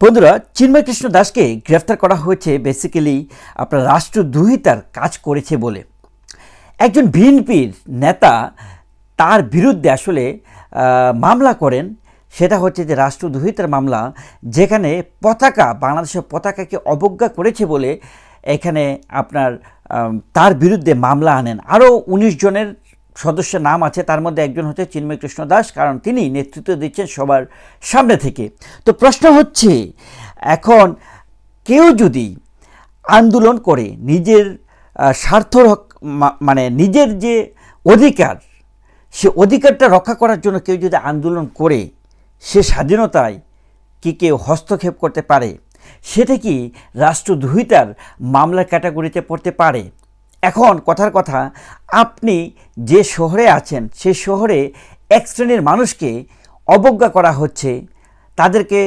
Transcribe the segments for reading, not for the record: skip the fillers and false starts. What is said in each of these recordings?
বন্ধুরা, চিন্ময় কৃষ্ণ দাসকে গ্রেফতার করা হয়েছে বেসিক্যালি আপনার রাষ্ট্রদ্রোহিতার কাজ করেছে বলে। একজন বিএনপির নেতা তার বিরুদ্ধে আসলে মামলা করেন, সেটা হচ্ছে যে রাষ্ট্রদ্রোহিতার মামলা, যেখানে বাংলাদেশের পতাকাকে অবজ্ঞা করেছে বলে এখানে আপনার তার বিরুদ্ধে মামলা আনেন। আরও 19 জনের সদস্যের নাম আছে, তার মধ্যে একজন হচ্ছে চিন্ময় কৃষ্ণ দাস, কারণ তিনি নেতৃত্ব দিচ্ছেন সবার সামনে থেকে। তো প্রশ্ন হচ্ছে, এখন কেউ যদি আন্দোলন করে নিজের স্বার্থ মানে নিজের যে অধিকার, সে অধিকারটা রক্ষা করার জন্য কেউ যদি আন্দোলন করে, সে স্বাধীনতায় কি কেউ হস্তক্ষেপ করতে পারে? সেটা কি রাষ্ট্রদ্রোহিতার মামলার ক্যাটাগরিতে পড়তে পারে? এখন কথার কথা, আপনি যে শহরে আছেন সেই শহরে এক শ্রেণীর মানুষকে অবজ্ঞা করা হচ্ছে, তাদেরকে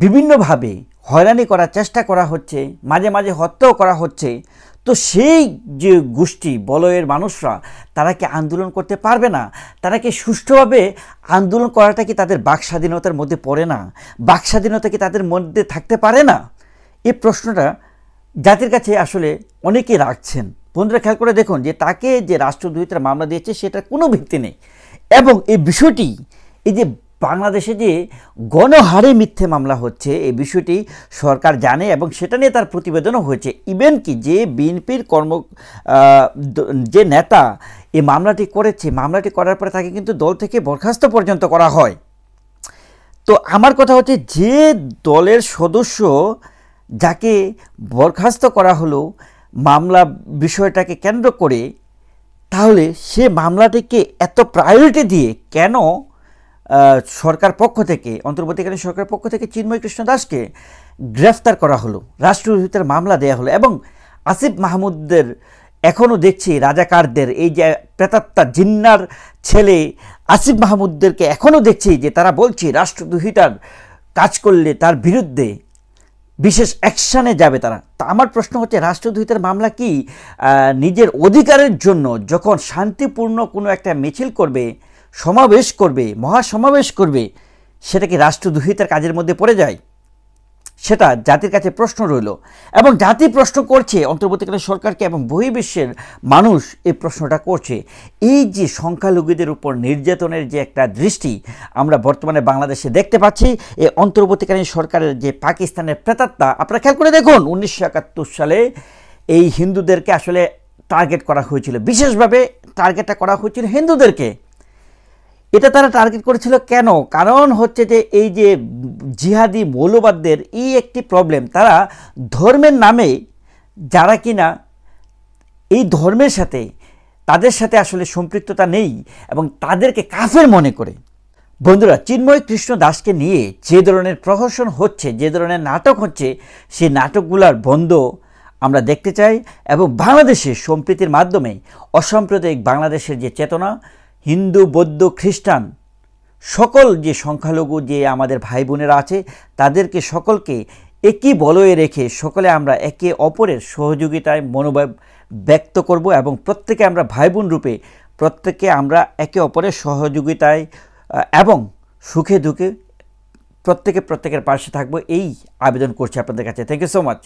বিভিন্নভাবে হয়রানি করার চেষ্টা করা হচ্ছে, মাঝে মাঝে হত্যাও করা হচ্ছে। তো সেই যে গোষ্ঠী বলয়ের মানুষরা, তারা কি আন্দোলন করতে পারবে না? তারা কি সুষ্ঠুভাবে আন্দোলন করাটা কি তাদের বাক স্বাধীনতার মধ্যে পড়ে না? বাক স্বাধীনতা কি তাদের মধ্যে থাকতে পারে না? এই প্রশ্নটা জাতির কাছে আসলে অনেকেই রাখছেন। বন্ধুরা, খেয়াল করে দেখুন যে তাকে যে রাষ্ট্রদ্রোহিতার মামলা দিয়েছে সেটার কোনো ভিত্তি নেই, এবং এই বিষয়টি, এই যে বাংলাদেশে যে গণহারে মিথ্যে মামলা হচ্ছে, এই বিষয়টি সরকার জানে এবং সেটা নিয়ে তার প্রতিবেদনও হয়েছে। ইভেন কি যে বিএনপির যে নেতা এই মামলাটি করেছে, মামলাটি করার পরে তাকে কিন্তু দল থেকে বরখাস্ত পর্যন্ত করা হয়। তো আমার কথা হচ্ছে, যে দলের সদস্য যাকে বরখাস্ত করা হলো মামলা বিষয়টাকে কেন্দ্র করে, তাহলে সে মামলাটিকে এত প্রায়োরিটি দিয়ে কেন সরকার পক্ষ থেকে, অন্তর্বর্তীকালীন সরকার পক্ষ থেকে চিন্ময় কৃষ্ণ দাসকে গ্রেফতার করা হলো, রাষ্ট্রদ্রোহিতার মামলা দেয়া হলো? এবং আসিফ মাহমুদদের এখনও দেখছি, রাজাকারদের, এই যে প্রেতাত্মা জিন্নার ছেলে আসিফ মাহমুদদেরকে এখনও দেখছি যে তারা বলছে রাষ্ট্রদ্রোহিতার কাজ করলে তার বিরুদ্ধে বিশেষ অ্যাকশানে যাবে তারা। তা আমার প্রশ্ন হচ্ছে, রাষ্ট্রদ্রোহিতার মামলা কি নিজের অধিকারের জন্য যখন শান্তিপূর্ণ কোনো একটা মিছিল করবে, সমাবেশ করবে, মহাসমাবেশ করবে, সেটা কি রাষ্ট্রদ্রোহিতার কাজের মধ্যে পড়ে যায়? সেটা জাতির কাছে প্রশ্ন রইল, এবং জাতি প্রশ্ন করছে অন্তর্বর্তীকালীন সরকারকে, এবং বহির্বিশ্বের মানুষ এই প্রশ্নটা করছে। এই যে সংখ্যালঘুদের উপর নির্যাতনের যে একটা দৃষ্টি আমরা বর্তমানে বাংলাদেশে দেখতে পাচ্ছি, এই অন্তর্বর্তীকালীন সরকারের যে পাকিস্তানের প্রেতাত্মা, আপনারা খেয়াল করে দেখুন 1971 সালে এই হিন্দুদেরকে আসলে টার্গেট করা হয়েছিল, বিশেষভাবে টার্গেটটা করা হয়েছিল হিন্দুদেরকে। এটা তারা টার্গেট করেছিল কেন? কারণ হচ্ছে যে এই যে জিহাদি মৌলবাদদের এই একটি প্রবলেম, তারা ধর্মের নামে, যারা কিনা এই ধর্মের সাথে, তাদের সাথে আসলে সম্পৃক্ততা নেই এবং তাদেরকে কাফের মনে করে। বন্ধুরা, চিন্ময় কৃষ্ণ দাসকে নিয়ে যে ধরনের প্রহসন হচ্ছে, যে ধরনের নাটক হচ্ছে, সেই নাটকগুলোর বন্ধ আমরা দেখতে চাই, এবং বাংলাদেশে সম্প্রীতির মাধ্যমে অসাম্প্রদায়িক বাংলাদেশের যে চেতনা, হিন্দু, বৌদ্ধ, খ্রিস্টান সকল যে সংখ্যালঘু যে আমাদের ভাই বোনেরা আছে, তাদেরকে সকলকে একই বলয়ে রেখে সকলে আমরা একে অপরের সহযোগিতায় মনোভাব ব্যক্ত করব, এবং প্রত্যেকে আমরা ভাই বোন রূপে প্রত্যেকে আমরা একে অপরের সহযোগিতায় এবং সুখে দুঃখে প্রত্যেকের পাশে থাকবো, এই আবেদন করছি আপনাদের কাছে। Thank you so much.